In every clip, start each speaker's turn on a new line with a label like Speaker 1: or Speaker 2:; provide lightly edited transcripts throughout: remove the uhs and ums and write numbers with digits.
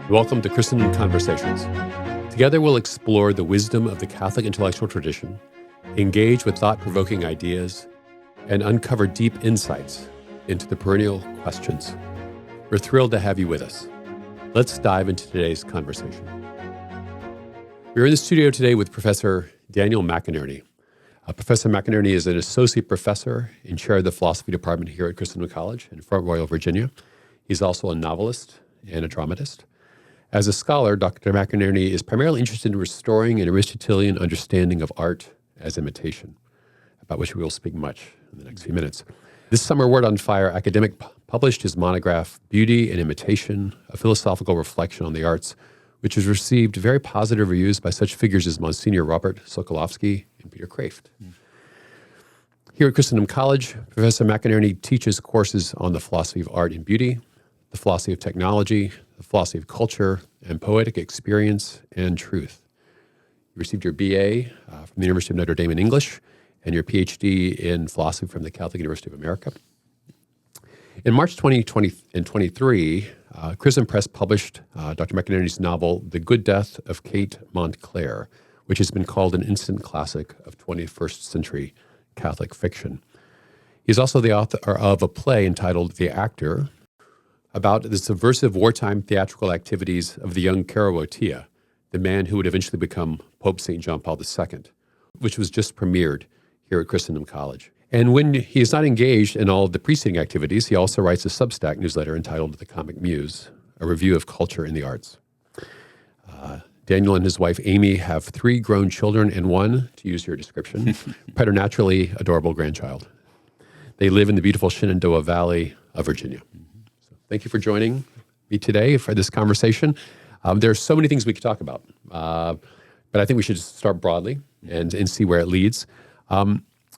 Speaker 1: Welcome to Christendom Conversations. Together we'll explore the wisdom of the Catholic intellectual tradition, engage with thought-provoking ideas, and uncover deep insights into the perennial questions. We're thrilled to have you with us. Let's dive into today's conversation. We're in the studio today with Professor Daniel McInerny. Professor McInerny is an associate professor and chair of the philosophy department here at Christendom College in Front Royal, Virginia. He's also a novelist and a dramatist. As a scholar, Dr. McInerny is primarily interested in restoring an Aristotelian understanding of art as imitation, about which we will speak much in the next few minutes. This summer, Word on Fire academic published his monograph, Beauty and Imitation, a philosophical reflection on the arts, which has received very positive reviews by such figures as Monsignor Robert Sokolowski and Peter Kraft. Here at Christendom College, Professor McInerny teaches courses on the philosophy of art and beauty, the philosophy of technology, the philosophy of culture, and poetic experience and truth. You received your BA from the University of Notre Dame in English and your Ph.D. in philosophy from the Catholic University of America. In March 2023, Chrism Press published Dr. McInerny's novel, The Good Death of Kate Montclair, which has been called an instant classic of 21st century Catholic fiction. He's also the author of a play entitled The Actor, about the subversive wartime theatrical activities of the young Karol Wojtyła, the man who would eventually become Pope St. John Paul II, which was just premiered here at Christendom College. And when he is not engaged in all of the preceding activities, he also writes a Substack newsletter entitled The Comic Muse, a review of culture in the arts. Daniel and his wife Amy have 3 grown children and 1, to use your description, preternaturally adorable grandchild. They live in the beautiful Shenandoah Valley of Virginia. So thank you for joining me today for this conversation. There are so many things we could talk about, but I think we should just start broadly and see where it leads.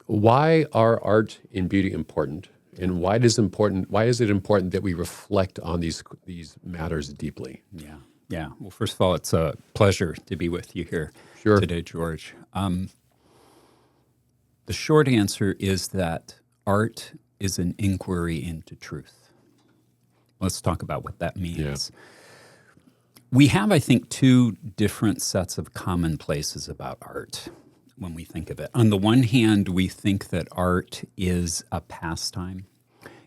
Speaker 1: Why are art and beauty important, and why is it important that we reflect on these matters deeply?
Speaker 2: Yeah. Well, first of all, it's a pleasure to be with you here today, George. The short answer is that art is an inquiry into truth. Let's talk about what that means. Yeah. We have, I think, 2 different sets of commonplaces about art when we think of it. On the one hand, we think that art is a pastime.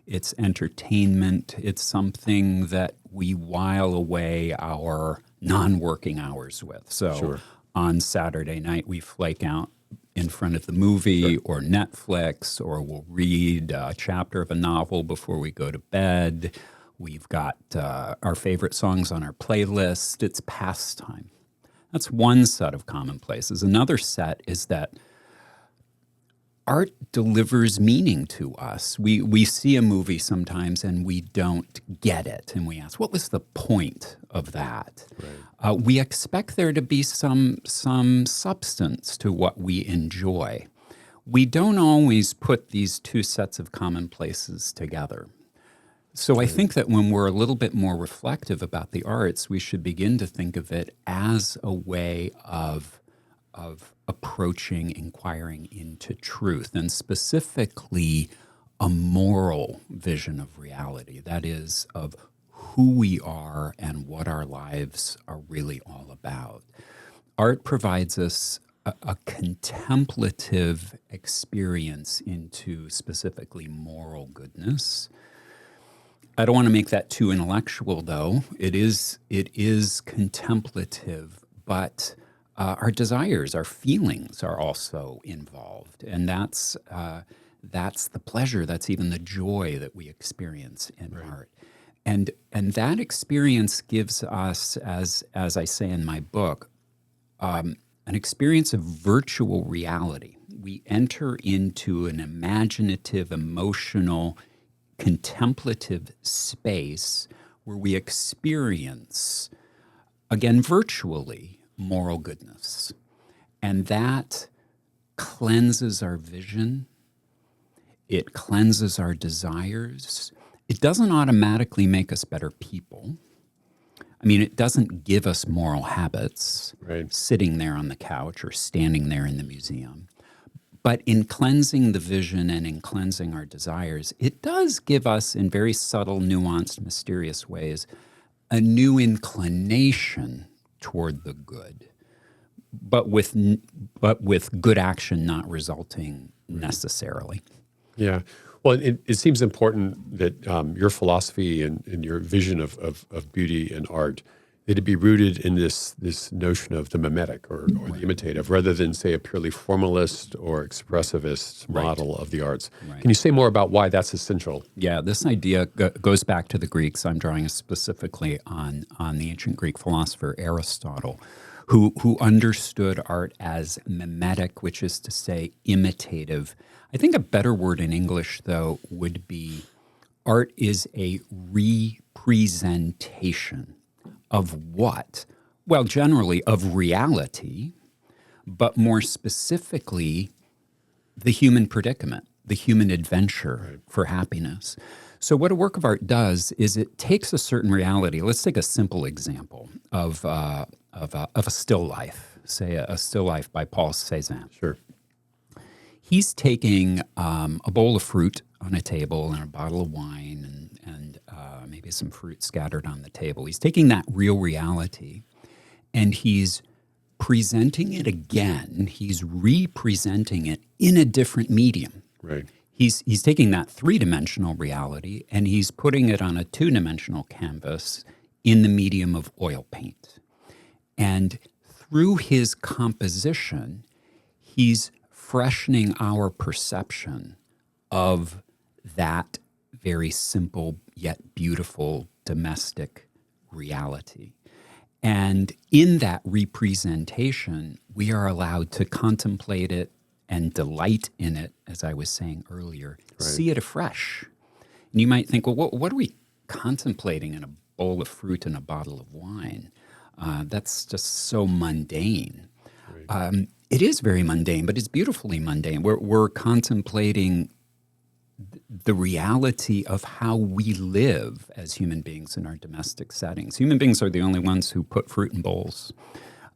Speaker 2: It's entertainment. It's something that we while away our non-working hours with. So on Saturday night, we flake out in front of the movie or Netflix, or we'll read a chapter of a novel before we go to bed. We've got our favorite songs on our playlist. It's pastime. That's one set of commonplaces. Another set is that art delivers meaning to us. We see a movie sometimes and we don't get it, and we ask, what was the point of that? Right. We expect there to be some substance to what we enjoy. We don't always put these 2 sets of commonplaces together. So I think that when we're a little bit more reflective about the arts, we should begin to think of it as a way of approaching, inquiring into truth, and specifically a moral vision of reality. That is, of who we are and what our lives are really all about. Art provides us a contemplative experience into specifically moral goodness. I don't want to make that too intellectual, though. It is contemplative, but our desires, our feelings are also involved, and that's the pleasure, that's even the joy that we experience in art. And that experience gives us, as I say in my book, an experience of virtual reality. We enter into an imaginative, emotional, contemplative space where we experience, again, virtually, moral goodness. And that cleanses our vision. It cleanses our desires. It doesn't automatically make us better people. I mean, it doesn't give us moral habits, sitting there on the couch or standing there in the museum. But in cleansing the vision and in cleansing our desires, it does give us, in very subtle, nuanced, mysterious ways, a new inclination toward the good, but with good action not resulting necessarily.
Speaker 1: Yeah. Well, it seems important that your philosophy and your vision of beauty and art, that it be rooted in this notion of the mimetic or the imitative, rather than, say, a purely formalist or expressivist model of the arts.
Speaker 2: Right.
Speaker 1: Can you say more about why that's essential?
Speaker 2: Yeah, this idea goes back to the Greeks. I'm drawing specifically on the ancient Greek philosopher Aristotle, who understood art as mimetic, which is to say imitative. I think a better word in English, though, would be art is a representation of what? Well, generally of reality, but more specifically, the human predicament, the human adventure for happiness. So what a work of art does is it takes a certain reality. Let's take a simple example of a still life, say a still life by Paul Cézanne.
Speaker 1: Sure.
Speaker 2: He's taking a bowl of fruit on a table and a bottle of wine and maybe some fruit scattered on the table. He's taking that real reality and he's presenting it again. He's representing it in a different medium.
Speaker 1: Right.
Speaker 2: He's taking that three-dimensional reality and he's putting it on a two-dimensional canvas in the medium of oil paint. And through his composition, he's freshening our perception of that very simple yet beautiful domestic reality. And in that representation, we are allowed to contemplate it and delight in it, as I was saying earlier, see it afresh. And you might think, well, what are we contemplating in a bowl of fruit and a bottle of wine? That's just so mundane.
Speaker 1: Right.
Speaker 2: It is very mundane, but it's beautifully mundane. We're contemplating the reality of how we live as human beings in our domestic settings. Human beings are the only ones who put fruit in bowls.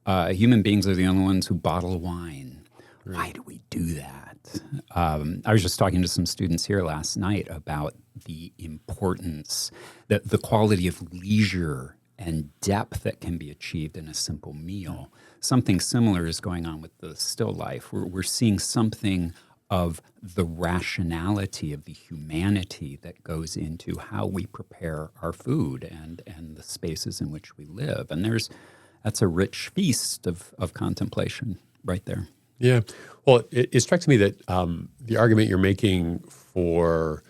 Speaker 2: Human beings are the only ones who bottle wine. Right. Why do we do that? I was just talking to some students here last night about the importance, the quality of leisure and depth that can be achieved in a simple meal. Something similar is going on with the still life. We're seeing something of the rationality of the humanity that goes into how we prepare our food and the spaces in which we live. And that's a rich feast of contemplation right there.
Speaker 1: Yeah. Well, it strikes me that the argument you're making for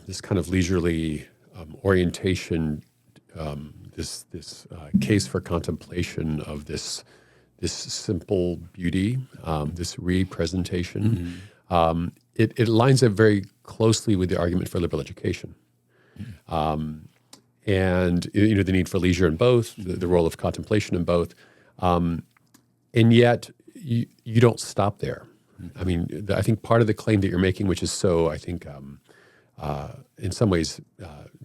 Speaker 1: this kind of leisurely orientation, this case for contemplation of this simple beauty, this representation, it lines up very closely with the argument for liberal education. And the need for leisure in both, the role of contemplation in both. And yet you don't stop there. I mean, I think part of the claim that you're making, which is so, I think, in some ways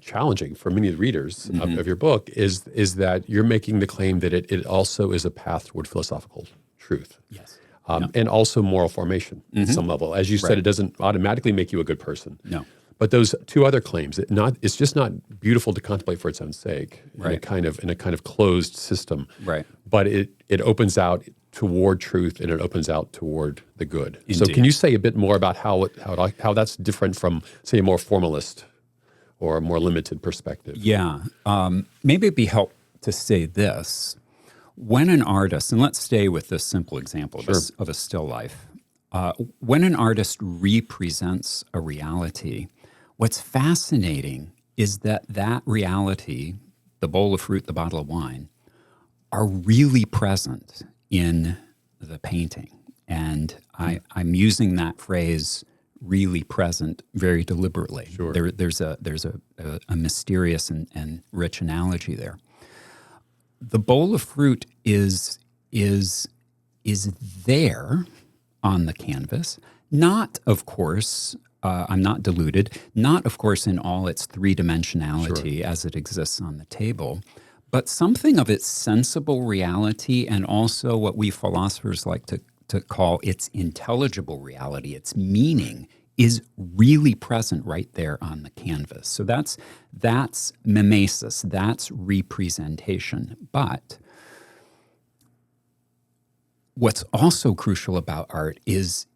Speaker 1: challenging for many of the readers of your book, is that you're making the claim that it also is a path toward philosophical truth.
Speaker 2: Yes.
Speaker 1: And also moral formation at some level. As you said, it doesn't automatically make you a good person.
Speaker 2: No.
Speaker 1: But those two other claims, it's just not beautiful to contemplate for its own sake in a kind of closed system.
Speaker 2: Right.
Speaker 1: But it opens out toward truth and it opens out toward the good.
Speaker 2: Indeed.
Speaker 1: So can you say a bit more about how that's different from, say, a more formalist or a more limited perspective?
Speaker 2: Yeah. Maybe it'd be helpful to say this. When an artist, and let's stay with this simple example of a still life, when an artist represents a reality, what's fascinating is that reality, the bowl of fruit, the bottle of wine, are really present in the painting. And I'm using that phrase, really present, very deliberately.
Speaker 1: Sure.
Speaker 2: There's a mysterious and rich analogy there. The bowl of fruit is there on the canvas, not, of course, I'm not deluded, not, of course, in all its three-dimensionality as it exists on the table, but something of its sensible reality and also what we philosophers like to call its intelligible reality, its meaning, is really present right there on the canvas. So that's mimesis, that's representation. But what's also crucial about art is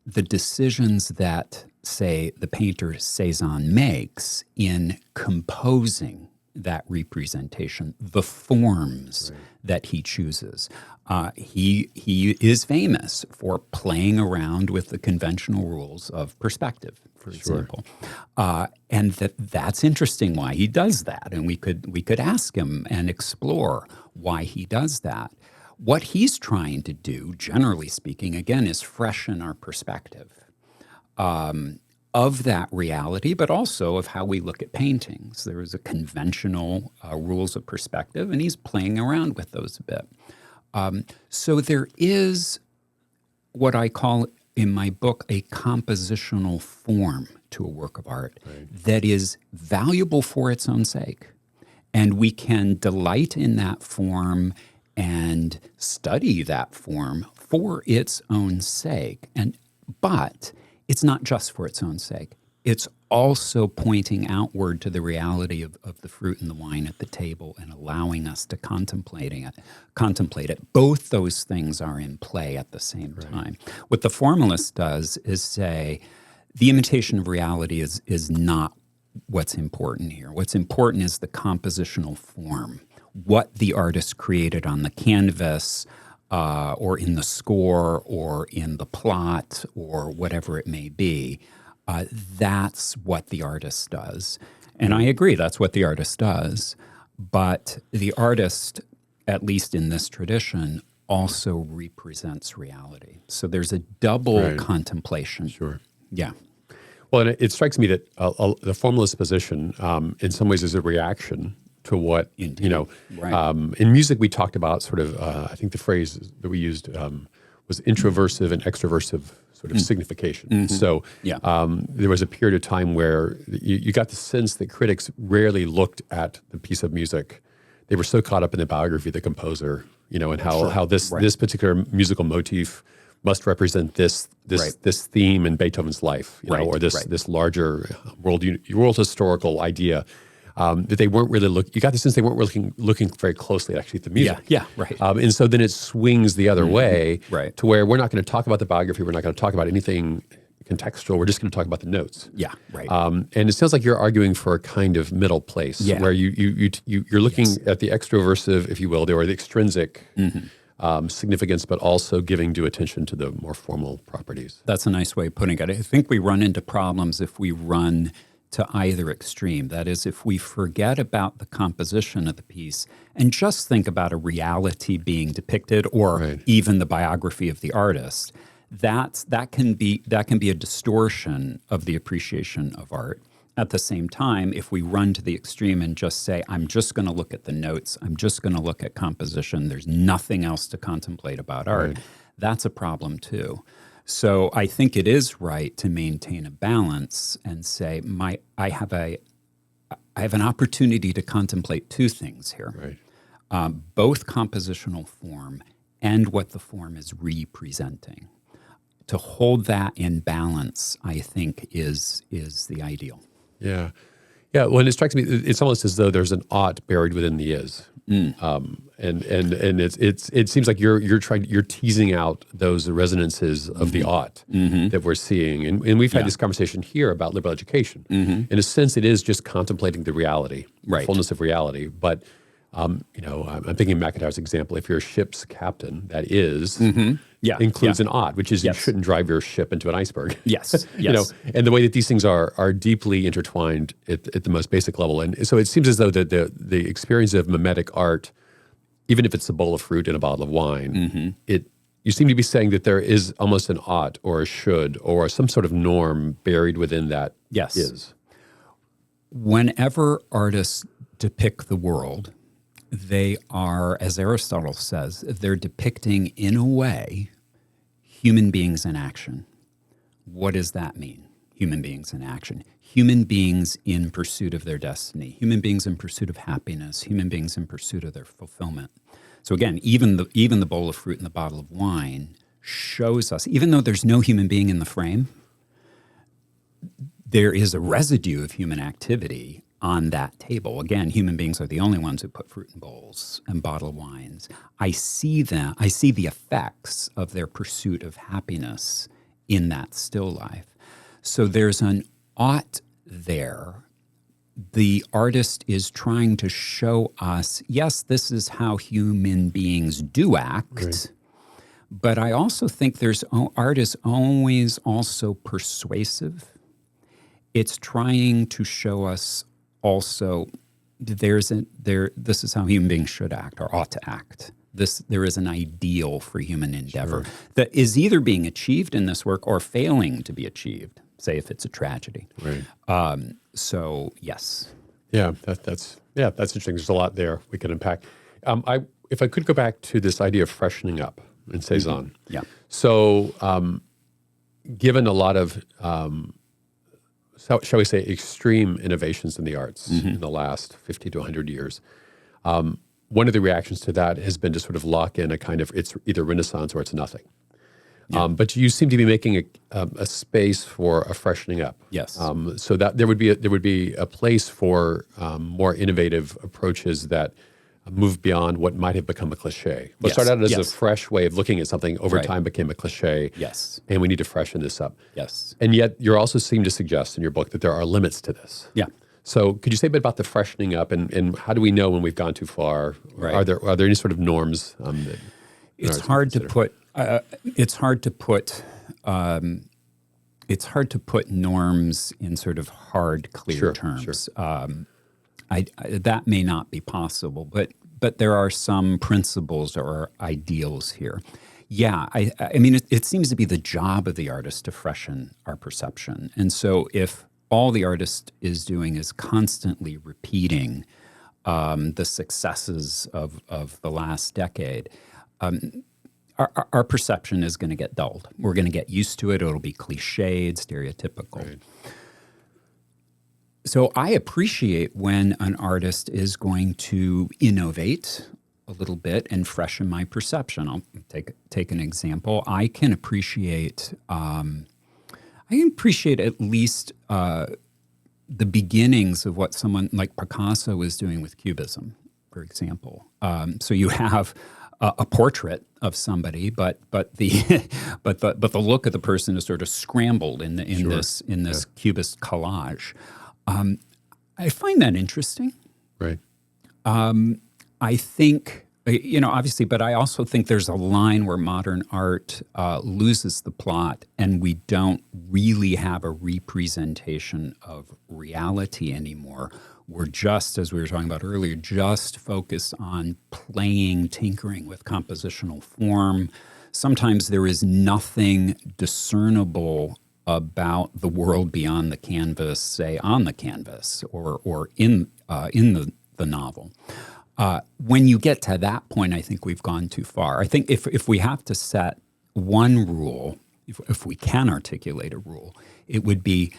Speaker 2: the decisions that, say, the painter Cézanne makes in composing that representation, the forms that he chooses. He is famous for playing around with the conventional rules of perspective, for example, and that's interesting why he does that. And we could ask him and explore why he does that. What he's trying to do, generally speaking, again, is freshen our perspective of that reality, but also of how we look at paintings. There is a conventional rules of perspective, and he's playing around with those a bit. So there is what I call in my book a compositional form to a work of art that is valuable for its own sake. And we can delight in that form and study that form for its own sake. But it's not just for its own sake. It's also pointing outward to the reality of the fruit and the wine at the table and allowing us to contemplate it. Both those things are in play at the same time. What the formalist does is say the imitation of reality is not what's important here. What's important is the compositional form, what the artist created on the canvas, or in the score, or in the plot, or whatever it may be. That's what the artist does. And I agree, that's what the artist does. But the artist, at least in this tradition, also represents reality. So there's a double contemplation.
Speaker 1: Sure.
Speaker 2: Yeah.
Speaker 1: Well, and it strikes me that the formalist position, in some ways, is a reaction to what,
Speaker 2: Indeed.
Speaker 1: In music we talked about sort of, I think the phrase that we used was introversive and extroversive sort of signification.
Speaker 2: Mm-hmm.
Speaker 1: So there was a period of time where you got the sense that critics rarely looked at the piece of music. They were so caught up in the biography of the composer, and how this particular musical motif must represent this theme in Beethoven's life, or this larger world historical idea. That they weren't really you got the sense they weren't looking very closely actually at the music.
Speaker 2: Yeah, right.
Speaker 1: And so then it swings the other way
Speaker 2: Right.
Speaker 1: to where we're not going to talk about the biography. We're not going to talk about anything contextual. We're just going to talk about the notes.
Speaker 2: Yeah, right.
Speaker 1: And it sounds like you're arguing for a kind of middle place where you're looking at the extroversive, if you will, or the extrinsic significance, but also giving due attention to the more formal properties.
Speaker 2: That's a nice way of putting it. I think we run into problems if we run to either extreme. That is, if we forget about the composition of the piece and just think about a reality being depicted, or even the biography of the artist, that can be a distortion of the appreciation of art. At the same time, if we run to the extreme and just say, I'm just going to look at the notes, I'm just going to look at composition, there's nothing else to contemplate about art, that's a problem too. So I think it is right to maintain a balance and say, I have an opportunity to contemplate two things here, both compositional form and what the form is representing. To hold that in balance, I think, is the ideal.
Speaker 1: Yeah. Well, it strikes me, it's almost as though there's an ought buried within the is. And it seems like you're teasing out those resonances of the ought that we're seeing, and we've had this conversation here about liberal education. In a sense, it is just contemplating the reality, the fullness of reality. But I'm thinking McIntyre's example. If you're a ship's captain, that is includes an ought, which is you shouldn't drive your ship into an iceberg.
Speaker 2: Yes.
Speaker 1: And the way that these things are deeply intertwined at the most basic level. And so it seems as though the experience of mimetic art, even if it's a bowl of fruit and a bottle of wine, you seem to be saying that there is almost an ought or a should or some sort of norm buried within that is.
Speaker 2: Whenever artists depict the world, they are, as Aristotle says, they're depicting, in a way, human beings in action. What does that mean, human beings in action? Human beings in pursuit of their destiny, human beings in pursuit of happiness, human beings in pursuit of their fulfillment. So again, even the bowl of fruit and the bottle of wine shows us, even though there's no human being in the frame, there is a residue of human activity on that table. Again, human beings are the only ones who put fruit in bowls and bottle wines. I see the effects of their pursuit of happiness in that still life. So there's an ought there. The artist is trying to show us, yes, this is how human beings do act,
Speaker 1: right.
Speaker 2: But I also think art is always also persuasive. It's trying to show us also this is how human beings should act or ought to act. There is an ideal for human endeavor that is either being achieved in this work or failing to be achieved, say if it's a tragedy.
Speaker 1: Right.
Speaker 2: So, yes.
Speaker 1: Yeah, that's interesting. There's a lot there we could unpack. If I could go back to this idea of freshening up in Cezanne.
Speaker 2: Yeah.
Speaker 1: So, given a lot of, shall we say, extreme innovations in the arts in the last 50 to 100 years, one of the reactions to that has been to sort of lock in a kind of, it's either Renaissance or it's nothing. Yeah. But you seem to be making a space for a freshening up.
Speaker 2: Yes.
Speaker 1: So that there would be a place for more innovative approaches that move beyond what might have become a cliche. What started out as a fresh way of looking at something over time became a cliche.
Speaker 2: Yes.
Speaker 1: And we need to freshen this up.
Speaker 2: Yes.
Speaker 1: And yet you also seem to suggest in your book that there are limits to this.
Speaker 2: Yeah.
Speaker 1: So could you say a bit about the freshening up and how do we know when we've gone too far?
Speaker 2: Right.
Speaker 1: Are there any sort of norms? That
Speaker 2: it's hard to put. It's hard to put norms in sort of hard, clear terms.
Speaker 1: Sure.
Speaker 2: That may not be possible, but there are some principles or ideals here. Yeah, I mean, it seems to be the job of the artist to freshen our perception. And so if all the artist is doing is constantly repeating the successes of the last decade, our perception is going to get dulled. We're going to get used to it. It'll be cliched, stereotypical.
Speaker 1: Right.
Speaker 2: So I appreciate when an artist is going to innovate a little bit and freshen my perception. I'll take an example. I can appreciate at least the beginnings of what someone like Picasso was doing with Cubism, for example. So you have a portrait of somebody, but the look of the person is sort of scrambled in this Cubist collage. I find that interesting.
Speaker 1: Right.
Speaker 2: I think, obviously, but I also think there's a line where modern art loses the plot and we don't really have a representation of reality anymore. We're just, as we were talking about earlier, just focused on playing, tinkering with compositional form. Sometimes there is nothing discernible about the world beyond the canvas, say on the canvas or in the novel. When you get to that point, I think we've gone too far. I think if we have to set one rule, if we can articulate a rule, it would be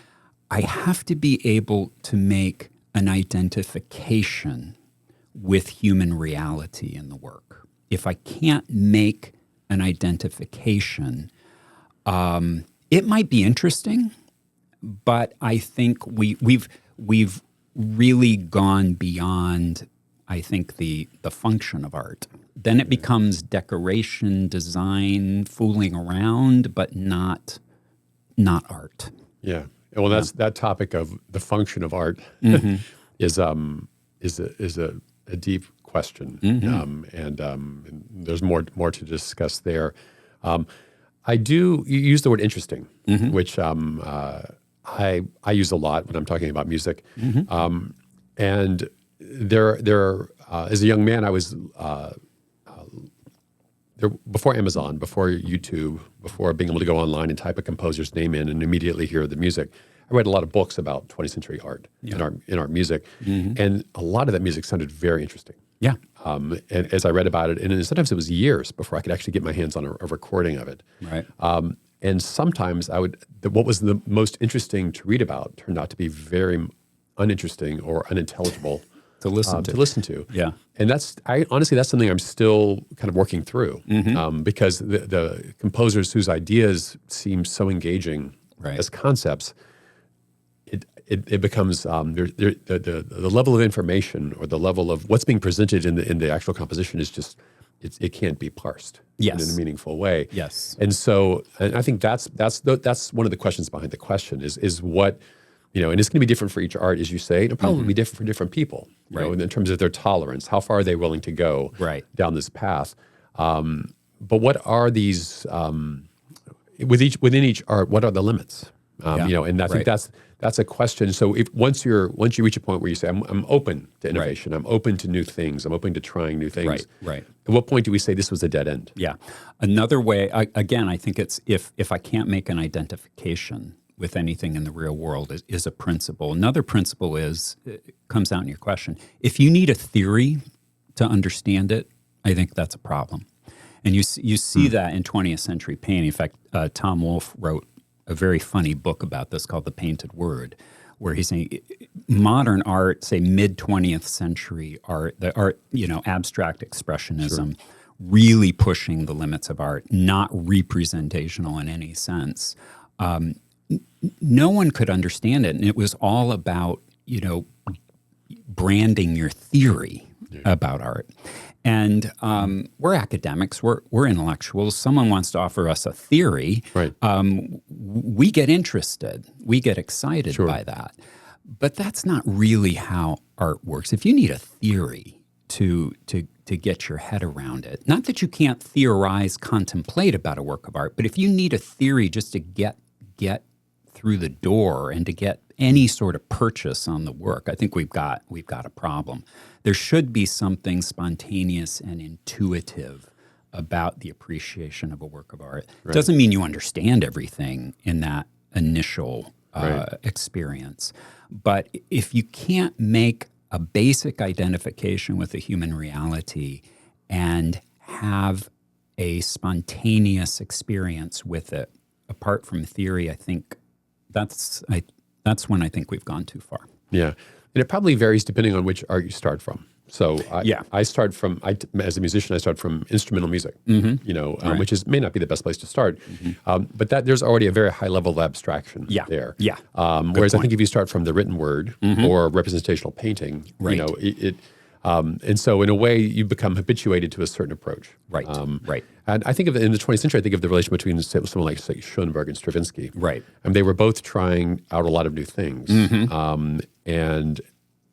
Speaker 2: I have to be able to make an identification with human reality in the work. If I can't make an identification, it might be interesting, but I think we've really gone beyond, I think, the function of art. Then it becomes decoration, design, fooling around, but not art.
Speaker 1: Yeah. Well, that topic of the function of art is a deep question, and there's more to discuss there. You use the word interesting, which I use a lot when I'm talking about music. And there, as a young man, I was there before Amazon, before YouTube, before being able to go online and type a composer's name in and immediately hear the music. I read a lot of books about 20th century art in our music, and a lot of that music sounded very interesting.
Speaker 2: Yeah.
Speaker 1: And as I read about it, and sometimes it was years before I could actually get my hands on a recording of it.
Speaker 2: Right.
Speaker 1: And sometimes what was the most interesting to read about turned out to be very uninteresting or unintelligible
Speaker 2: to listen to.
Speaker 1: Yeah. And honestly, that's something I'm still kind of working through because the composers whose ideas seem so engaging as concepts it becomes the level of information or the level of what's being presented in the actual composition is just it can't be parsed in a meaningful way.
Speaker 2: Yes.
Speaker 1: And so, and I think that's one of the questions behind the question is what, and it's going to be different for each art, as you say. It'll probably be different for different people, in terms of their tolerance. How far are they willing to go down this path? But what are these within each art? What are the limits? And I think that's a question. So once you reach a point where you say, I'm open to innovation, I'm open to new things, I'm open to trying new things.
Speaker 2: Right.
Speaker 1: At what point do we say this was a dead end?
Speaker 2: Yeah. Another way, again, I think it's if I can't make an identification with anything in the real world is a principle. Another principle comes out in your question. If you need a theory to understand it, I think that's a problem. And you see that in 20th century painting. In fact, Tom Wolfe wrote a very funny book about this called The Painted Word, where he's saying modern art, say mid-20th century art, the art, abstract expressionism, really pushing the limits of art, not representational in any sense. No one could understand it, and it was all about, branding your theory about art. And we're academics, we're intellectuals. Someone wants to offer us a theory. We get interested, we get excited by that. But that's not really how art works. If you need a theory to get your head around it, not that you can't theorize, contemplate about a work of art, but if you need a theory just to get through the door and to get any sort of purchase on the work, I think we've got a problem. There should be something spontaneous and intuitive about the appreciation of a work of art. It doesn't mean you understand everything in that initial experience. But if you can't make a basic identification with a human reality and have a spontaneous experience with it, apart from theory, I think that's when I think we've gone too far.
Speaker 1: Yeah. And it probably varies depending on which art you start from. So I start from, as a musician, I start from instrumental music, which may not be the best place to start. But there's already a very high level of abstraction there.
Speaker 2: Yeah.
Speaker 1: Whereas I think if you start from the written word or representational painting, and so in a way you become habituated to a certain approach.
Speaker 2: Right.
Speaker 1: And I think in the 20th century, I think of the relation between someone like, say, Schoenberg and Stravinsky.
Speaker 2: Right.
Speaker 1: And they were both trying out a lot of new things.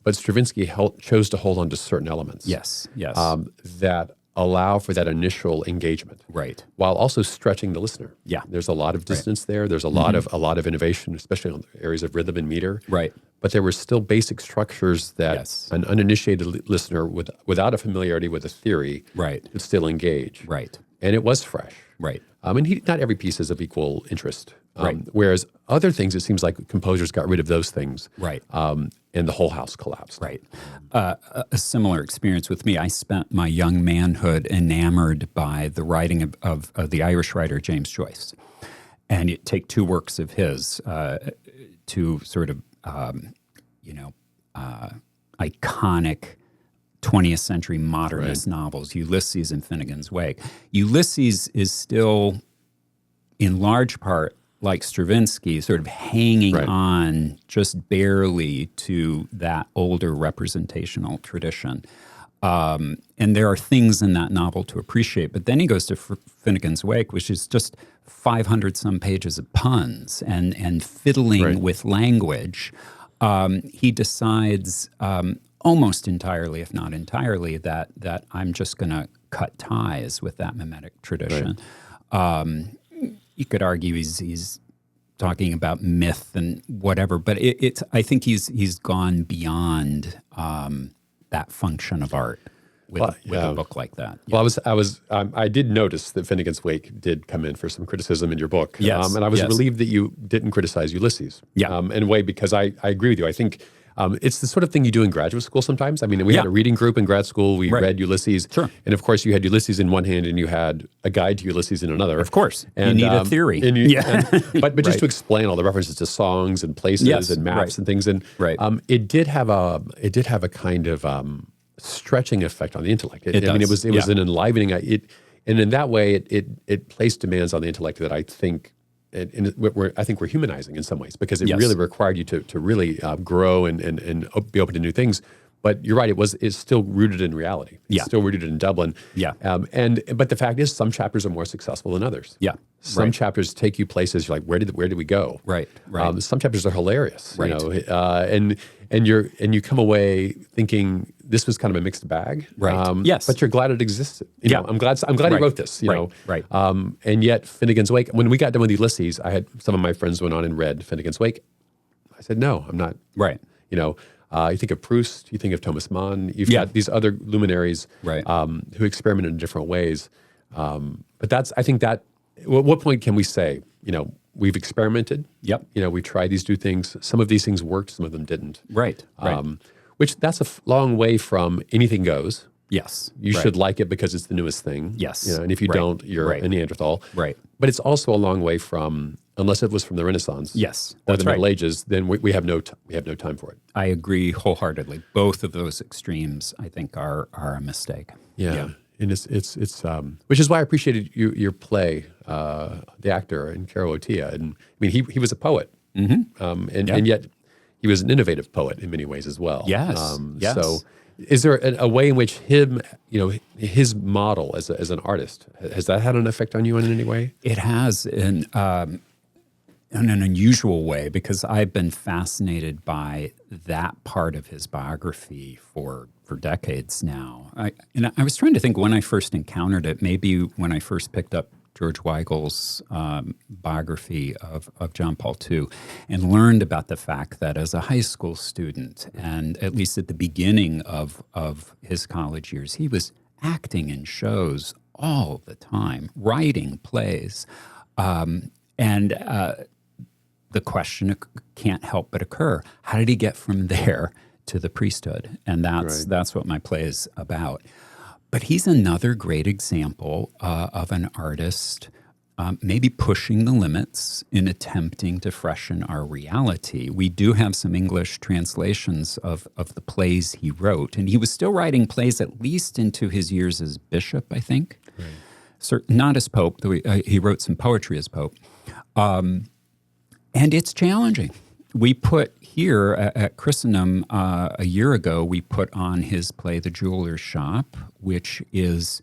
Speaker 1: But Stravinsky chose to hold on to certain elements.
Speaker 2: Yes.
Speaker 1: That allow for that initial engagement.
Speaker 2: Right.
Speaker 1: While also stretching the listener.
Speaker 2: Yeah.
Speaker 1: There's a lot of distance there. There's a lot of innovation, especially on areas of rhythm and meter.
Speaker 2: Right.
Speaker 1: But there were still basic structures that an uninitiated listener without a familiarity with a theory could still engage.
Speaker 2: Right.
Speaker 1: And it was fresh.
Speaker 2: Right.
Speaker 1: And not every piece is of equal interest. Whereas other things, it seems like composers got rid of those things.
Speaker 2: Right.
Speaker 1: And the whole house collapsed.
Speaker 2: Right. A similar experience with me. I spent my young manhood enamored by the writing of the Irish writer James Joyce. And you take two works of his, two sort of, iconic 20th century modernist novels, Ulysses and Finnegan's Wake. Ulysses is still, in large part, like Stravinsky, sort of hanging on just barely to that older representational tradition. And there are things in that novel to appreciate. But then he goes to Finnegan's Wake, which is just 500 some pages of puns and fiddling with language. He decides almost entirely, if not entirely, that I'm just going to cut ties with that mimetic tradition. You could argue he's talking about myth and whatever, but I think he's gone beyond that function of art with a book like that.
Speaker 1: Well, I did notice that Finnegan's Wake did come in for some criticism in your book.
Speaker 2: Yes.
Speaker 1: And I was relieved that you didn't criticize Ulysses. In a way, because I agree with you. I think it's the sort of thing you do in graduate school sometimes. I mean, we had a reading group in grad school. We read Ulysses.
Speaker 2: Sure.
Speaker 1: And of course, you had Ulysses in one hand and you had a guide to Ulysses in another.
Speaker 2: Of course.
Speaker 1: And,
Speaker 2: you need a theory.
Speaker 1: But just to explain all the references to songs and places and maps and things. And it did have a kind of stretching effect on the intellect. It was an enlivening. And in that way, it placed demands on the intellect that I think I think we're humanizing in some ways because it
Speaker 2: Yes.
Speaker 1: really required you to really grow and be open to new things. But you're right; it's still rooted in reality. It's
Speaker 2: Yeah.
Speaker 1: still rooted in Dublin.
Speaker 2: Yeah.
Speaker 1: But the fact is, some chapters are more successful than others.
Speaker 2: Yeah.
Speaker 1: Some chapters take you places you're like, where did we go?
Speaker 2: Right. Right.
Speaker 1: Some chapters are hilarious.
Speaker 2: Right.
Speaker 1: And you come away thinking this was kind of a mixed bag.
Speaker 2: Right. Yes.
Speaker 1: But you're glad it existed. You know, I'm glad he wrote this. You know.
Speaker 2: Right.
Speaker 1: And yet Finnegan's Wake. When we got done with Ulysses, I had some of my friends went on and read Finnegan's Wake. I said, no, I'm not.
Speaker 2: Right.
Speaker 1: You know. You think of Proust, you think of Thomas Mann, you've got these other luminaries who experiment in different ways. But I think at what point can we say, you know, we've experimented?
Speaker 2: Yep.
Speaker 1: You know, we tried these new things. Some of these things worked, some of them didn't.
Speaker 2: Right.
Speaker 1: Which that's a long way from anything goes.
Speaker 2: Yes.
Speaker 1: You should like it because it's the newest thing.
Speaker 2: Yes.
Speaker 1: You know, and if you don't, you're a Neanderthal.
Speaker 2: Right.
Speaker 1: But it's also a long way from, unless it was from the Renaissance.
Speaker 2: Yes.
Speaker 1: Or the Middle Ages, then we have no time for it.
Speaker 2: I agree wholeheartedly. Both of those extremes, I think, are a mistake.
Speaker 1: Yeah. And it's which is why I appreciated your play, the actor, and Caro Otia. And I mean, he was a poet. Mm-hmm. And yet he was an innovative poet in many ways as well.
Speaker 2: Yes. Yes.
Speaker 1: So is there a way in which his model as an artist, has that had an effect on you in any way?
Speaker 2: It has in an unusual way, because I've been fascinated by that part of his biography for decades now. I was trying to think when I first encountered it, maybe when I first picked up George Weigel's biography of John Paul II, and learned about the fact that as a high school student, and at least at the beginning of his college years, he was acting in shows all the time, writing plays. The question can't help but occur: how did he get from there to the priesthood? And that's what my play is about. But he's another great example of an artist maybe pushing the limits in attempting to freshen our reality. We do have some English translations of the plays he wrote, and he was still writing plays at least into his years as bishop, I think. Right. Not as pope, though he wrote some poetry as pope. And it's challenging. We put here at Christendom a year ago, we put on his play, The Jeweler's Shop, which is,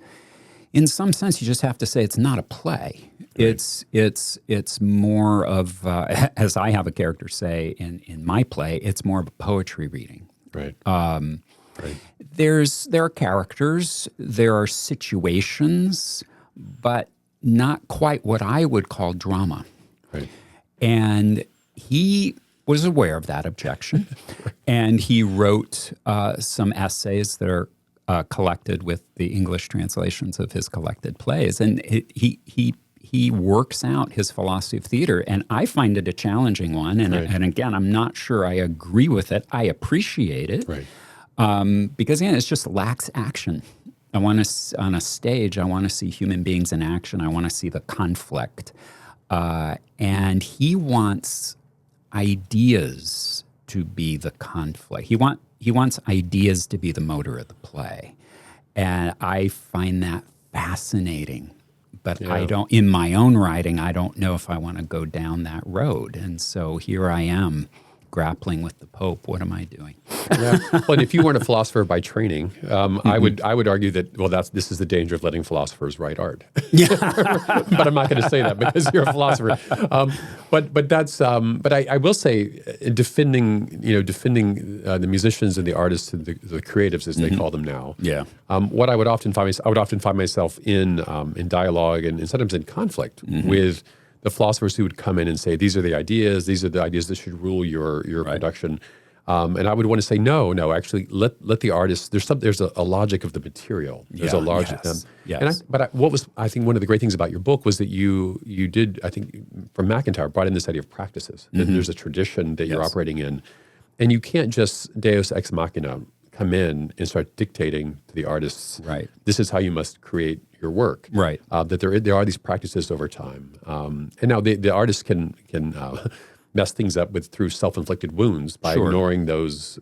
Speaker 2: in some sense, you just have to say it's not a play. Right. It's more of, as I have a character say in my play, it's more of a poetry reading.
Speaker 1: Right.
Speaker 2: There are characters, there are situations, but not quite what I would call drama.
Speaker 1: Right.
Speaker 2: And he was aware of that objection, and he wrote some essays that are collected with the English translations of his collected plays. And he works out his philosophy of theater, and I find it a challenging one. And again, I'm not sure I agree with it. I appreciate it, because again, it just lacks action. I want to, on a stage, I want to see human beings in action. I want to see the conflict. And he wants ideas to be the conflict. He wants ideas to be the motor of the play. And I find that fascinating. But I don't, in my own writing, I don't know if I want to go down that road. And so here I am, grappling with the Pope. What am I doing?
Speaker 1: Well, and if you weren't a philosopher by training, I would argue that this is the danger of letting philosophers write art. But I'm not going to say that because you're a philosopher. But I will say, defending the musicians and the artists and the creatives, as they call them now. Yeah. What I would often find myself in dialogue and sometimes in conflict with the philosophers who would come in and say, these are the ideas that should rule your production. And I would want to say, no, actually, let the artists. There's a logic of the material. There's a large. What was I think one of the great things about your book was that you did, I think, from McIntyre, brought in this idea of practices. That there's a tradition that you're operating in, and you can't just Deus ex machina come in and start dictating to the artists. Right. This is how you must create your work. Right. That there are these practices over time, and now the artists can mess things up through self-inflicted wounds by ignoring those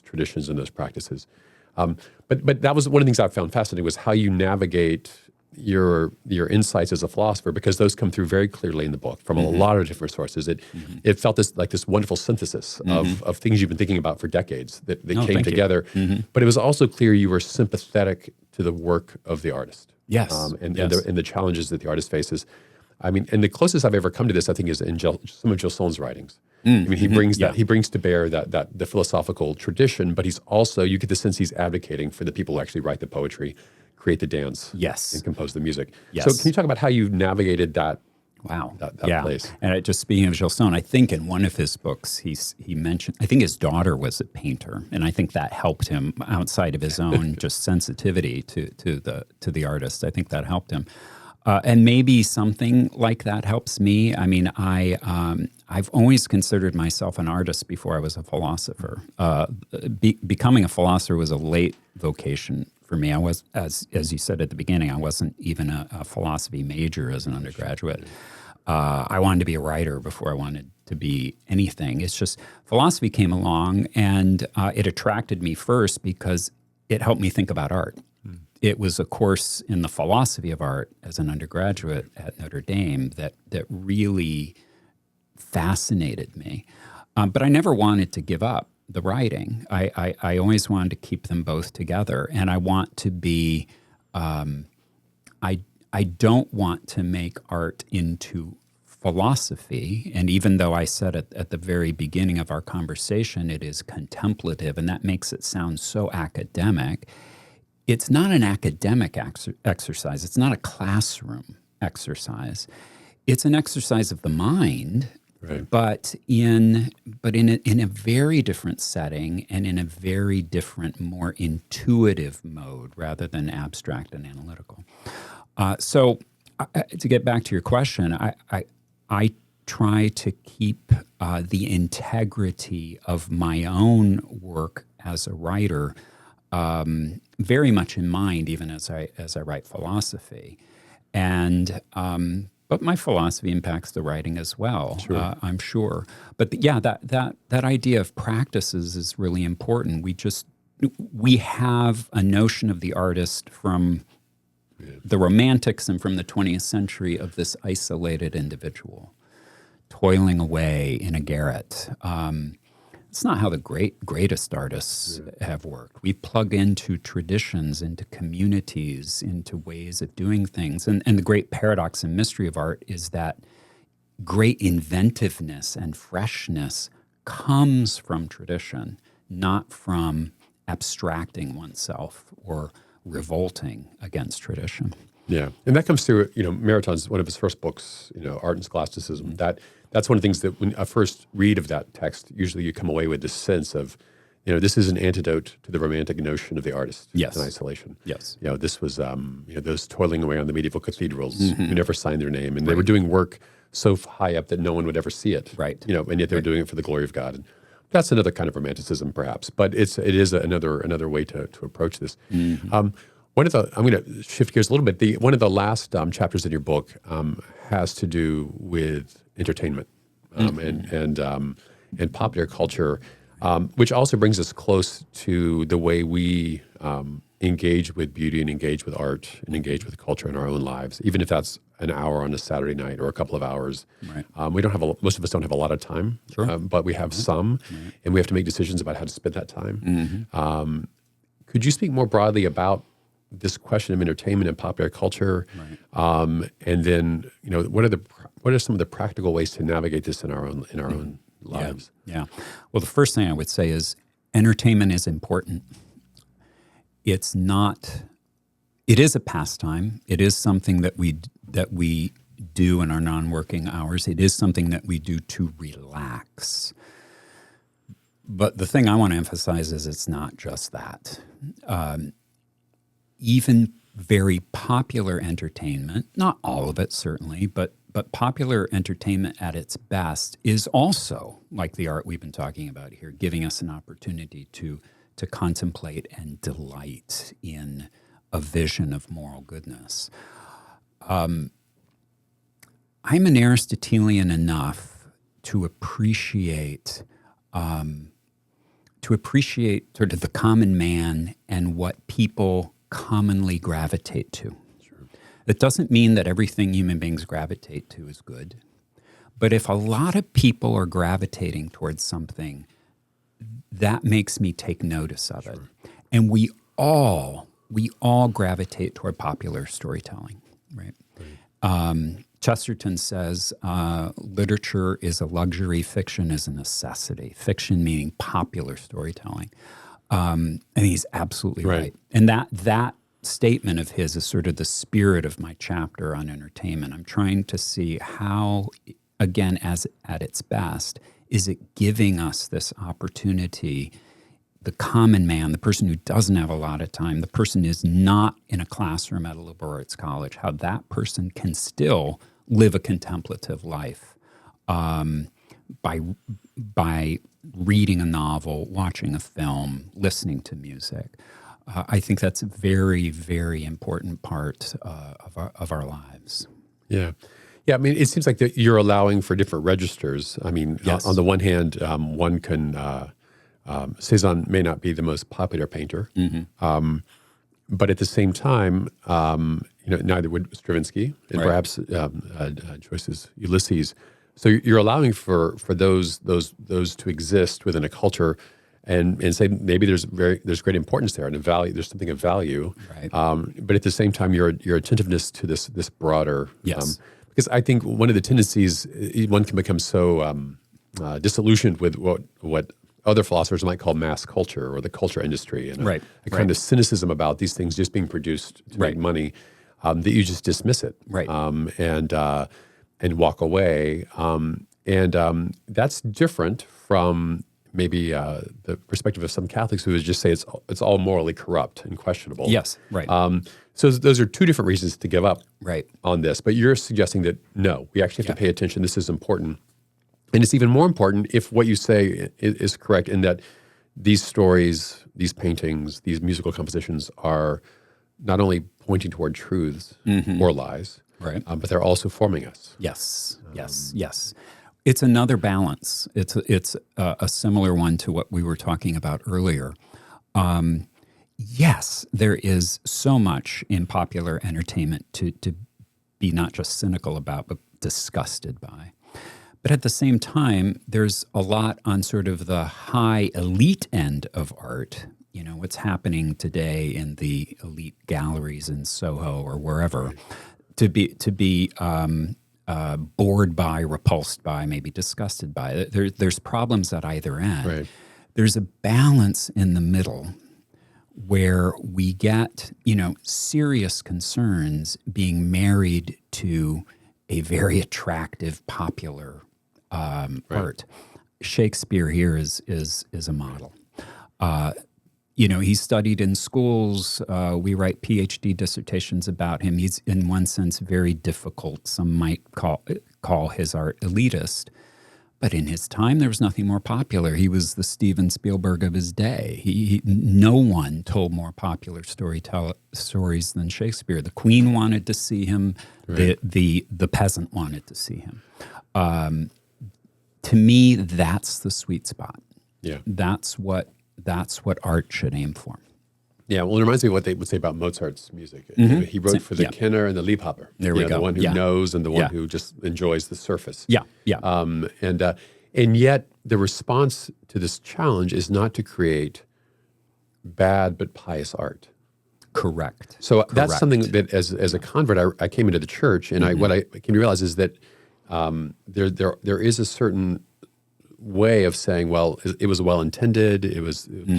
Speaker 1: traditions and those practices. But that was one of the things I found fascinating was how you navigate your insights as a philosopher, because those come through very clearly in the book from a lot of different sources. It felt this wonderful synthesis of things you've been thinking about for decades that came together. But it was also clear you were sympathetic to the work of the artist.
Speaker 2: Yes.
Speaker 1: And the challenges that the artist faces. I mean, and the closest I've ever come to this, I think, is in some of Gilson's writings. I mean, he brings to bear that the philosophical tradition, but he's also, you get the sense he's advocating for the people who actually write the poetry, create the dance, and compose the music.
Speaker 2: Yes.
Speaker 1: So can you talk about how you navigated that?
Speaker 2: Wow.
Speaker 1: That place.
Speaker 2: And just speaking of Gilson, I think in one of his books, he mentioned, I think his daughter was a painter, and I think that helped him outside of his own just sensitivity to the artist. I think that helped him. And maybe something like that helps me. I mean, I've always considered myself an artist before I was a philosopher. Becoming a philosopher was a late vocation for me. I was, as you said at the beginning, I wasn't even a philosophy major as an undergraduate. I wanted to be a writer before I wanted to be anything. It's just philosophy came along, and it attracted me first because it helped me think about art. It was a course in the philosophy of art as an undergraduate at Notre Dame that really fascinated me. But I never wanted to give up the writing. I always wanted to keep them both together. And I want to be, I don't want to make art into philosophy. And even though I said at the very beginning of our conversation, it is contemplative, and that makes it sound so academic. It's not an academic exercise. It's not a classroom exercise. It's an exercise of the mind,
Speaker 1: right.
Speaker 2: but in a very different setting and in a very different, more intuitive mode rather than abstract and analytical. So to get back to your question, I try to keep the integrity of my own work as a writer very much in mind, even as I write philosophy, and but my philosophy impacts the writing as well.
Speaker 1: Sure.
Speaker 2: I'm sure. But that idea of practices is really important. We have a notion of the artist from the Romantics and from the 20th century of this isolated individual toiling away in a garret. It's not how the greatest artists have worked. We plug into traditions, into communities, into ways of doing things. And the great paradox and mystery of art is that great inventiveness and freshness comes from tradition, not from abstracting oneself or revolting against tradition.
Speaker 1: Yeah, and that comes through, Marathon's one of his first books, Art and Scholasticism. That's one of the things that when I first read of that text, usually you come away with this sense of, this is an antidote to the romantic notion of the artist in isolation.
Speaker 2: Yes.
Speaker 1: This was, those toiling away on the medieval cathedrals who never signed their name, and they were doing work so high up that no one would ever see it.
Speaker 2: Right.
Speaker 1: And yet they were doing it for the glory of God. And that's another kind of romanticism, perhaps, but it is another way to approach this. I'm going to shift gears a little bit. One of the last chapters in your book has to do with entertainment and popular culture, which also brings us close to the way we engage with beauty and engage with art and engage with culture in our own lives, even if that's an hour on a Saturday night or a couple of hours.
Speaker 2: Right.
Speaker 1: We don't have most of us don't have a lot of time, but we have some, and we have to make decisions about how to spend that time. Could you speak more broadly about this question of entertainment and popular culture, and then what are some of the practical ways to navigate this in our own lives?
Speaker 2: Yeah. Well, the first thing I would say is entertainment is important. It is a pastime. It is something that we do in our non-working hours. It is something that we do to relax. But the thing I want to emphasize is it's not just that. Even very popular entertainment, not all of it certainly, but popular entertainment at its best is also, like the art we've been talking about here, giving us an opportunity to contemplate and delight in a vision of moral goodness. I'm an Aristotelian enough to appreciate sort of the common man and what people commonly gravitate to.
Speaker 1: Sure.
Speaker 2: It doesn't mean that everything human beings gravitate to is good. But if a lot of people are gravitating towards something, that makes me take notice of it. And we all gravitate toward popular storytelling, right? Chesterton says literature is a luxury, fiction is a necessity. Fiction meaning popular storytelling. And he's absolutely right. And that statement of his is sort of the spirit of my chapter on entertainment. I'm trying to see how, again, as at its best, is it giving us this opportunity, the common man, the person who doesn't have a lot of time, the person who's not in a classroom at a liberal arts college, how that person can still live a contemplative life by reading a novel, watching a film, listening to music. I think that's a very, very important part of our lives.
Speaker 1: Yeah. Yeah, I mean, it seems like that you're allowing for different registers. I mean, on the one hand, one can, Cezanne may not be the most popular painter, but at the same time, neither would Stravinsky, and perhaps Joyce's Ulysses. So you're allowing for those to exist within a culture, and say maybe there's great importance there and a value. There's something of value, but at the same time, your attentiveness to this broader. Because I think one of the tendencies, one can become so disillusioned with what other philosophers might call mass culture or the culture industry, and a kind of cynicism about these things just being produced to make money, that you just dismiss it, and walk away. And that's different from maybe the perspective of some Catholics who would just say it's all morally corrupt and questionable. So those are two different reasons to give up on this. But you're suggesting that, no, we actually have to pay attention. This is important. And it's even more important if what you say is correct, in that these stories, these paintings, these musical compositions are not only pointing toward truths or lies, but they're also forming us.
Speaker 2: Yes. It's another balance. It's a similar one to what we were talking about earlier. Yes, there is so much in popular entertainment to be not just cynical about, but disgusted by. But at the same time, there's a lot on sort of the high elite end of art. You know, what's happening today in the elite galleries in Soho or wherever, to be bored by, repulsed by, maybe disgusted by. There's problems at either end. There's a balance in the middle where we get, serious concerns being married to a very attractive, popular art. Shakespeare here is a model. He studied in schools. We write Ph.D. dissertations about him. He's, in one sense, very difficult. Some might call his art elitist. But in his time, there was nothing more popular. He was the Steven Spielberg of his day. No one told more popular stories than Shakespeare. The Queen wanted to see him. The peasant wanted to see him. To me, that's the sweet spot. That's what art should aim for.
Speaker 1: Yeah, well, it reminds me of what they would say about Mozart's music. He wrote for the Kenner and the Liebhaber.
Speaker 2: There we go.
Speaker 1: The one who knows and the one who just enjoys the surface.
Speaker 2: And
Speaker 1: yet the response to this challenge is not to create bad but pious art.
Speaker 2: Correct.
Speaker 1: So that's something that, as a convert, I came into the church, and what I came to realize is that there is a certain way of saying, well, it was well-intended,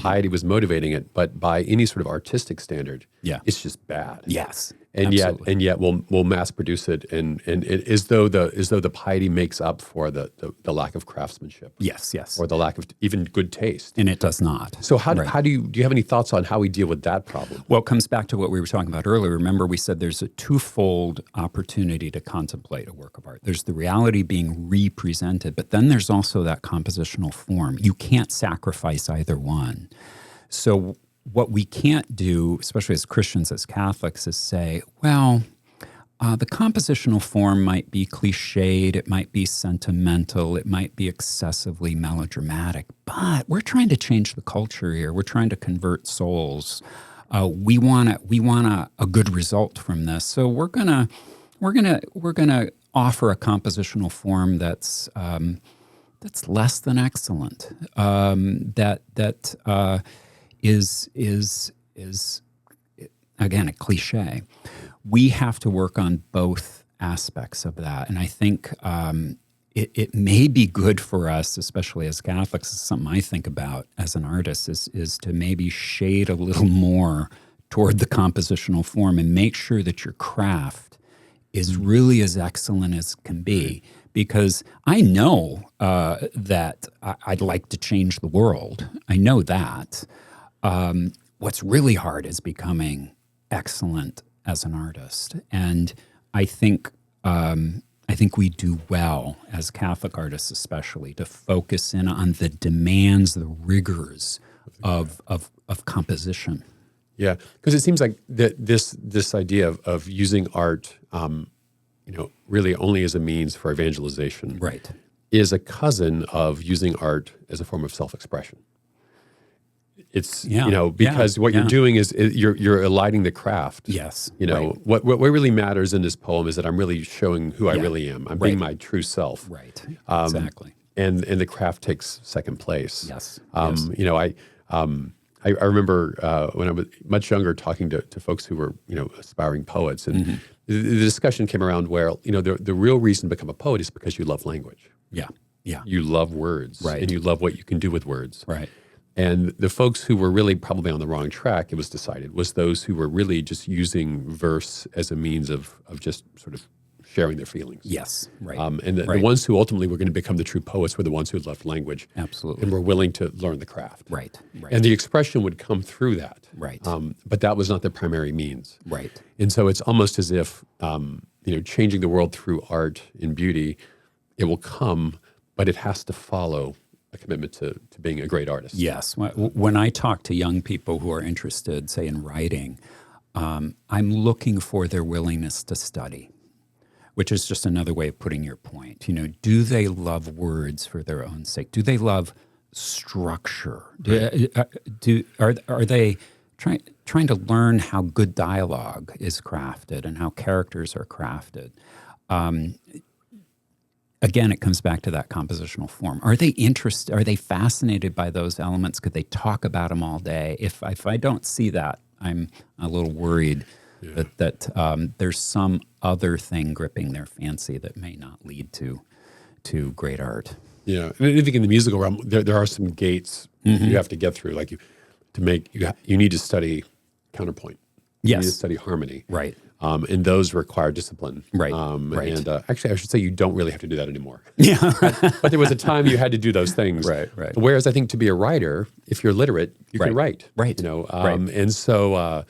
Speaker 1: piety was motivating it, but by any sort of artistic standard, it's just bad.
Speaker 2: Yes.
Speaker 1: And yet we'll mass produce it, and it, as though the piety makes up for the lack of craftsmanship.
Speaker 2: Yes.
Speaker 1: Or the lack of even good taste.
Speaker 2: And it does not.
Speaker 1: So how do you have any thoughts on how we deal with that problem?
Speaker 2: Well, it comes back to what we were talking about earlier. Remember, we said there's a twofold opportunity to contemplate a work of art. There's the reality being represented, but then there's also that compositional form. You can't sacrifice either one. So what we can't do, especially as Christians, as Catholics, is say, well, the compositional form might be cliched, it might be sentimental, it might be excessively melodramatic, but we're trying to change the culture here. We're trying to convert souls. We want a good result from this, so we're gonna offer a compositional form that's less than excellent. Is again a cliche. We have to work on both aspects of that, and I think it may be good for us, especially as Catholics. It's something I think about as an artist is to maybe shade a little more toward the compositional form and make sure that your craft is really as excellent as can be. Because I know that I'd like to change the world. I know that. What's really hard is becoming excellent as an artist, and I think we do well as Catholic artists, especially, to focus in on the demands, the rigors of composition.
Speaker 1: Yeah, because it seems like this idea of using art, really only as a means for evangelization,
Speaker 2: right,
Speaker 1: is a cousin of using art as a form of self-expression. It's because what you're doing is you're eliding the craft.
Speaker 2: Yes.
Speaker 1: What really matters in this poem is that I'm really showing who I really am. I'm being my true self.
Speaker 2: Right. Exactly.
Speaker 1: And the craft takes second place.
Speaker 2: Yes.
Speaker 1: I remember when I was much younger talking to folks who were aspiring poets, and the discussion came around where the real reason to become a poet is because you love language.
Speaker 2: Yeah. Yeah.
Speaker 1: You love words,
Speaker 2: right,
Speaker 1: and you love what you can do with words.
Speaker 2: Right.
Speaker 1: And the folks who were really probably on the wrong track, it was decided, was those who were really just using verse as a means of just sort of sharing their feelings.
Speaker 2: Yes, right.
Speaker 1: And the ones who ultimately were going to become the true poets were the ones who loved language.
Speaker 2: Absolutely.
Speaker 1: And were willing to learn the craft.
Speaker 2: Right.
Speaker 1: And the expression would come through that.
Speaker 2: Right.
Speaker 1: But that was not the primary means.
Speaker 2: Right.
Speaker 1: And so it's almost as if, changing the world through art and beauty, it will come, but it has to follow a commitment to being a great artist.
Speaker 2: Yes. When I talk to young people who are interested, say, in writing, I'm looking for their willingness to study, which is just another way of putting your point. Do they love words for their own sake? Do they love structure? Are they trying to learn how good dialogue is crafted and how characters are crafted? Again, it comes back to that compositional form. Are they interested? Are they fascinated by those elements? Could they talk about them all day? If I don't see that, I'm a little worried that there's some other thing gripping their fancy that may not lead to great art.
Speaker 1: Yeah, and I think in the musical realm, there are some gates you have to get through. Like you need to study counterpoint. You need to study harmony.
Speaker 2: Right.
Speaker 1: And those require discipline.
Speaker 2: Right.
Speaker 1: Right. And actually, I should say you don't really have to do that anymore.
Speaker 2: Yeah.
Speaker 1: But there was a time you had to do those things.
Speaker 2: Right. Right.
Speaker 1: Whereas I think to be a writer, if you're literate, you can write.
Speaker 2: Right.
Speaker 1: And so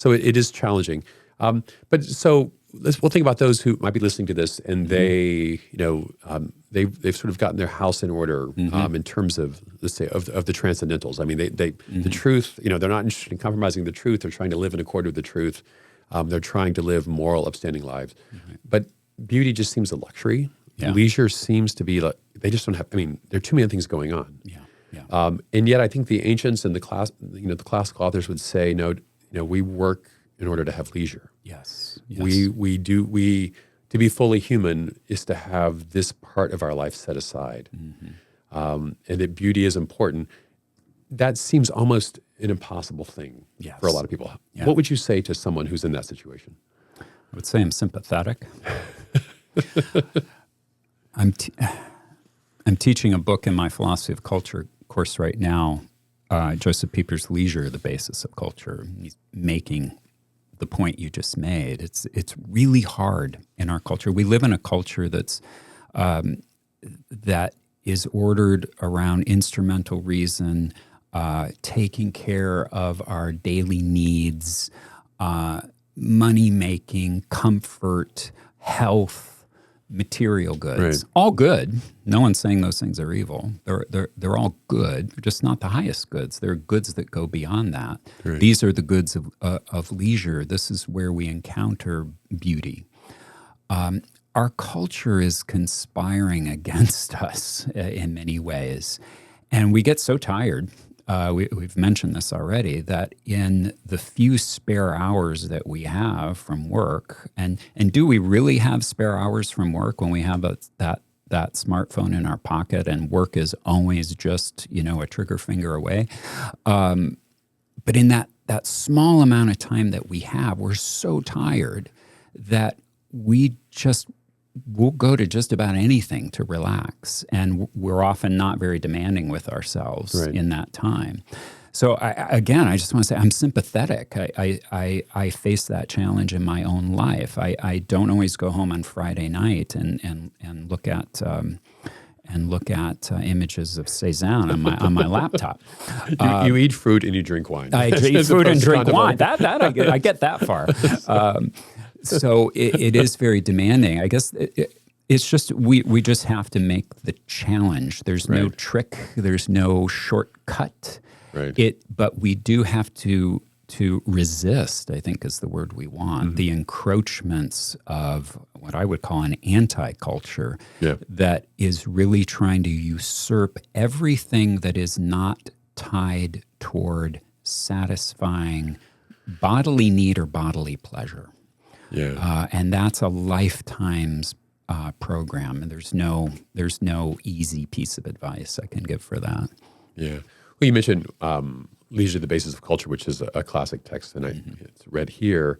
Speaker 1: it is challenging. But so we'll think about those who might be listening to this, and they've sort of gotten their house in order in terms of, let's say, of the transcendentals. I mean, the truth. They're not interested in compromising the truth. They're trying to live in accord with the truth. They're trying to live moral, upstanding lives. But beauty just seems a luxury. Yeah. Leisure seems to be like, they just don't have, there are too many things going on.
Speaker 2: Yeah. Yeah.
Speaker 1: And yet I think the ancients and the classical authors would say, no, we work in order to have leisure.
Speaker 2: Yes.
Speaker 1: To be fully human is to have this part of our life set aside. And that beauty is important. That seems almost an impossible thing for a lot of people. Yeah. What would you say to someone who's in that situation?
Speaker 2: I would say I'm sympathetic. I'm teaching a book in my philosophy of culture course right now, Joseph Pieper's Leisure, the Basis of Culture. He's making the point you just made. It's really hard in our culture. We live in a culture that is ordered around instrumental reason, taking care of our daily needs, money-making, comfort, health, material goods. Right. All good. No one's saying those things are evil. They're all good. They're just not the highest goods. They're goods that go beyond that. Right. These are the goods of leisure. This is where we encounter beauty. Our culture is conspiring against us in many ways. And we get so tired we've mentioned this already, that in the few spare hours that we have from work, and do we really have spare hours from work when we have that smartphone in our pocket and work is always just, a trigger finger away? But in that small amount of time that we have, we're so tired that we'll go to just about anything to relax. And we're often not very demanding with ourselves in that time. So I just want to say I'm sympathetic. I face that challenge in my own life. I don't always go home on Friday night and look at images of Cézanne on my laptop.
Speaker 1: You eat fruit and you drink wine.
Speaker 2: I eat fruit and drink wine. That I get that far. So it is very demanding. I guess it's just we just have to make the challenge. There's no trick. There's no shortcut.
Speaker 1: Right.
Speaker 2: But we do have to resist, I think is the word we want, the encroachments of what I would call an anti-culture that is really trying to usurp everything that is not tied toward satisfying bodily need or bodily pleasure.
Speaker 1: Yeah.
Speaker 2: And that's a lifetime's program, and there's no easy piece of advice I can give for that.
Speaker 1: Yeah. Well, you mentioned Leisure, the Basis of Culture, which is a classic text, and it's read here.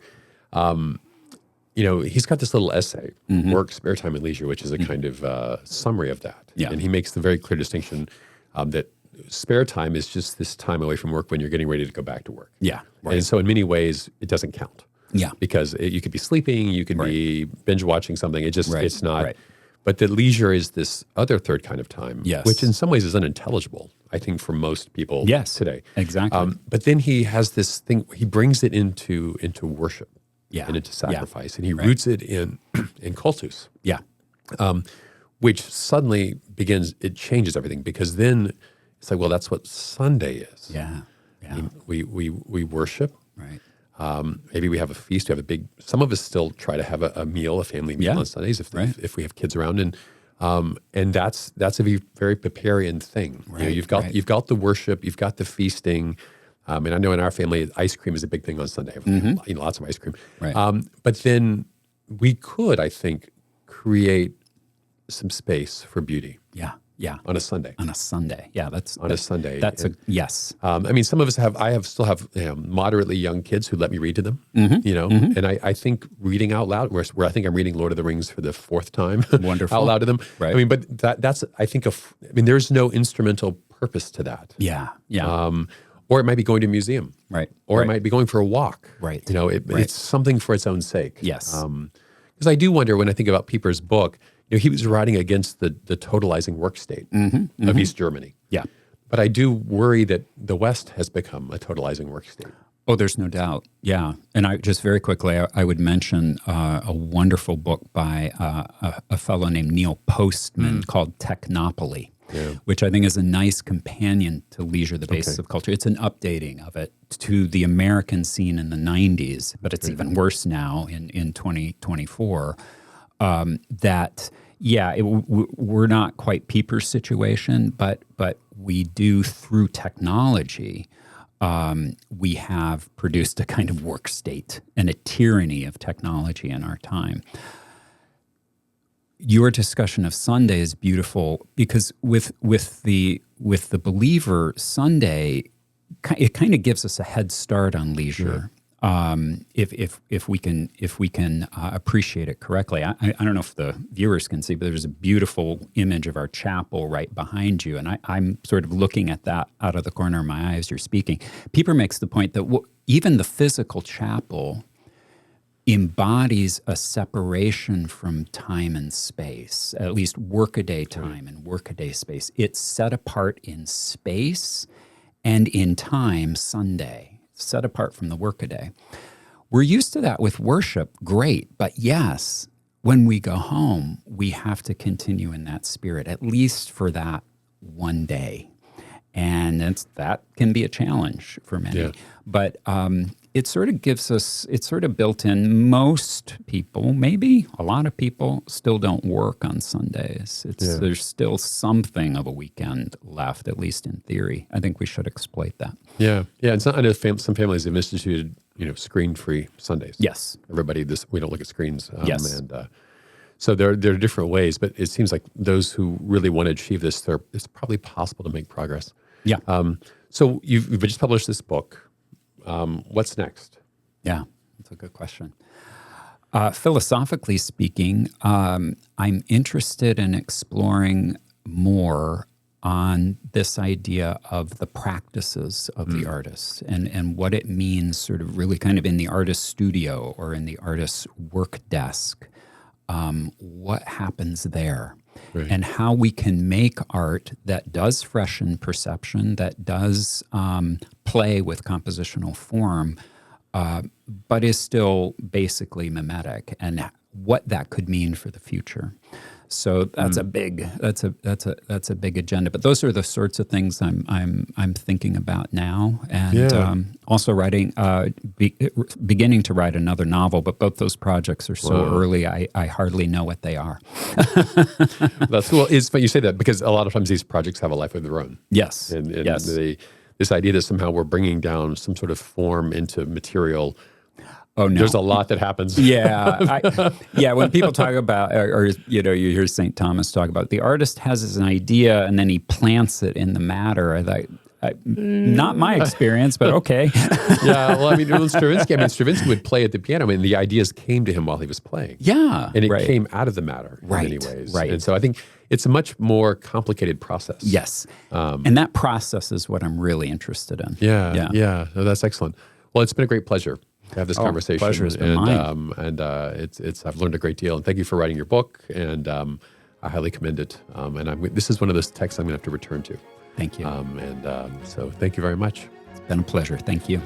Speaker 1: He's got this little essay, Work, Spare Time, and Leisure, which is a kind of summary of that.
Speaker 2: Yeah.
Speaker 1: And he makes the very clear distinction that spare time is just this time away from work when you're getting ready to go back to work.
Speaker 2: Yeah. Right.
Speaker 1: And so in many ways, it doesn't count.
Speaker 2: Yeah.
Speaker 1: Because you could be sleeping, you could be binge watching something. It's not.
Speaker 2: Right.
Speaker 1: But the leisure is this other third kind of time, which in some ways is unintelligible, I think, for most people today.
Speaker 2: Exactly.
Speaker 1: But then he has this thing, he brings it into worship and into sacrifice, and he roots it in cultus.
Speaker 2: Yeah.
Speaker 1: Which suddenly it changes everything, because then it's like, well, that's what Sunday is.
Speaker 2: Yeah.
Speaker 1: I mean, we worship.
Speaker 2: Right.
Speaker 1: Maybe we have a feast. Some of us still try to have a meal, a family meal on Sundays if we have kids around, and that's a very Peperian thing.
Speaker 2: Right,
Speaker 1: You've got the worship, you've got the feasting, and I know in our family, ice cream is a big thing on Sunday. Lots of ice cream.
Speaker 2: Right.
Speaker 1: But then we could, I think, create some space for beauty.
Speaker 2: Yeah. Yeah.
Speaker 1: On a Sunday.
Speaker 2: On a Sunday. Yeah.
Speaker 1: A Sunday.
Speaker 2: That's yes.
Speaker 1: Some of us still have moderately young kids who let me read to them, and I think reading out loud, where I think I'm reading Lord of the Rings for the fourth time
Speaker 2: Wonderful.
Speaker 1: out loud to them.
Speaker 2: Right.
Speaker 1: But that's, I think, there's no instrumental purpose to that.
Speaker 2: Yeah. Yeah.
Speaker 1: Or it might be going to a museum.
Speaker 2: Right.
Speaker 1: Or it might be going for a walk.
Speaker 2: Right.
Speaker 1: It's something for its own sake.
Speaker 2: Yes.
Speaker 1: Because I do wonder, when I think about Pieper's book, he was writing against the totalizing work state of East Germany.
Speaker 2: Yeah.
Speaker 1: But I do worry that the West has become a totalizing work state.
Speaker 2: Oh, there's no doubt. Yeah. And I just very quickly, I would mention a wonderful book by a fellow named Neil Postman called Technopoly, which I think is a nice companion to Leisure, the Basis of Culture. It's an updating of it to the American scene in the 90s, but it's even worse now in 2024. We're not quite Pieper's situation, but we do, through technology, we have produced a kind of work state and a tyranny of technology in our time. Your discussion of Sunday is beautiful, because with the believer, Sunday, it kind of gives us a head start on leisure. If we can appreciate it correctly. I don't know if the viewers can see, but there's a beautiful image of our chapel right behind you, and I'm sort of looking at that out of the corner of my eye as you're speaking. Pieper makes the point that even the physical chapel embodies a separation from time and space, at least workaday time and workaday space. It's set apart in space and in time, Sunday, set apart from the workaday. We're used to that with worship, great, but yes, when we go home, we have to continue in that spirit, at least for that one day. And that can be a challenge for many. Yeah. But it sort of gives us, it's sort of built in. Most people, maybe a lot of people, still don't work on Sundays. There's still something of a weekend left, at least in theory. I think we should exploit that.
Speaker 1: Yeah. And I know some families have instituted, screen-free Sundays.
Speaker 2: Yes.
Speaker 1: Everybody, we don't look at screens.
Speaker 2: Yes.
Speaker 1: And so there are different ways, but it seems like those who really want to achieve this, it's probably possible to make progress.
Speaker 2: Yeah.
Speaker 1: So you've just published this book. What's next?
Speaker 2: Yeah, that's a good question. Philosophically speaking, I'm interested in exploring more on this idea of the practices of the artist and what it means sort of really kind of in the artist's studio or in the artist's work desk. What happens there? Right. And how we can make art that does freshen perception, that does play with compositional form, but is still basically mimetic, and what that could mean for the future. So that's a big big agenda. But those are the sorts of things I'm thinking about now, and also writing, beginning to write another novel. But both those projects are so early, I hardly know what they are.
Speaker 1: That's cool. It's funny you say that because a lot of times these projects have a life of their own.
Speaker 2: Yes.
Speaker 1: And
Speaker 2: yes.
Speaker 1: This idea that somehow we're bringing down some sort of form into material.
Speaker 2: Oh, no.
Speaker 1: There's a lot that happens.
Speaker 2: Yeah. When people talk about, or you hear St. Thomas talk about, the artist has an idea and then he plants it in the matter. Not my experience, but okay.
Speaker 1: Yeah, well, Stravinsky would play at the piano. I mean, the ideas came to him while he was playing.
Speaker 2: Yeah.
Speaker 1: And it came out of the matter in many ways.
Speaker 2: Right.
Speaker 1: And so I think it's a much more complicated process.
Speaker 2: Yes. And that process is what I'm really interested in.
Speaker 1: Yeah. No, that's excellent. Well, it's been a great pleasure to have this conversation.
Speaker 2: Pleasure has been mine.
Speaker 1: I've learned a great deal. And thank you for writing your book. And I highly commend it. This is one of those texts I'm going to have to return to.
Speaker 2: Thank you.
Speaker 1: So thank you very much.
Speaker 2: It's been a pleasure. Thank you.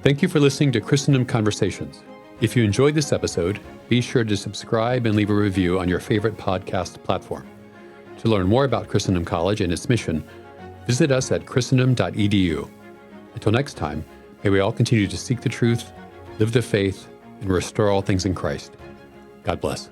Speaker 1: Thank you for listening to Christendom Conversations. If you enjoyed this episode, be sure to subscribe and leave a review on your favorite podcast platform. To learn more about Christendom College and its mission, visit us at christendom.edu. Until next time, may we all continue to seek the truth, live the faith, and restore all things in Christ. God bless.